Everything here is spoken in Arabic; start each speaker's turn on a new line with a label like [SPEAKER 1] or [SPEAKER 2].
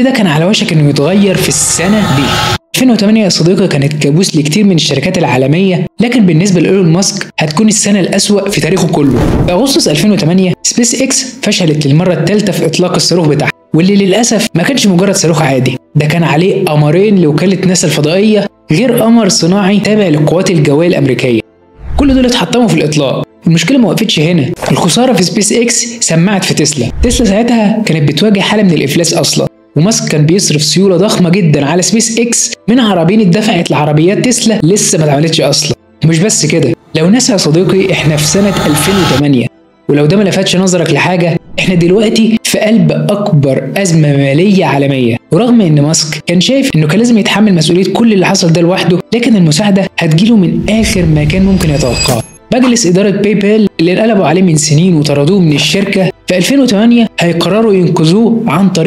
[SPEAKER 1] ده كان على وشك انه يتغير في السنه دي. 2008 يا صديقي كانت كابوس لكتير من الشركات العالمية، لكن بالنسبة لإيلون ماسك هتكون السنة الأسوأ في تاريخه كله. في أغسطس 2008 سبيس إكس فشلت للمرة الثالثة في إطلاق الصاروخ بتاعها، واللي للأسف ما كانش مجرد صاروخ عادي، ده كان عليه قمرين لوكالة ناسا الفضائية غير قمر صناعي تابع للقوات الجوية الأمريكية. كل دول اتحطموا في الإطلاق. المشكلة ما وقفتش هنا، الخسارة في سبيس إكس سمعت في تسلا ساعتها كانت بتواجه حالة من الإفلاس أصلا، وماسك كان بيصرف سيوله ضخمه جدا على سبيس اكس من عربين اتدفعت لعربيات تسلا لسه ما اتعملتش اصلا. ومش بس كده، لو ناسا يا صديقي احنا في سنه 2008، ولو ده ما لفتش نظرك لحاجه، احنا دلوقتي في قلب اكبر ازمه ماليه عالميه. ورغم ان ماسك كان شايف انه كان لازم يتحمل مسؤوليه كل اللي حصل ده لوحده، لكن المساعده هتجيله من اخر ما كان ممكن يتوقعه. مجلس اداره باي بال اللي انقلبوا عليه من سنين وطردوه من الشركه في 2008 هيقرروا ينقذوه عن طريق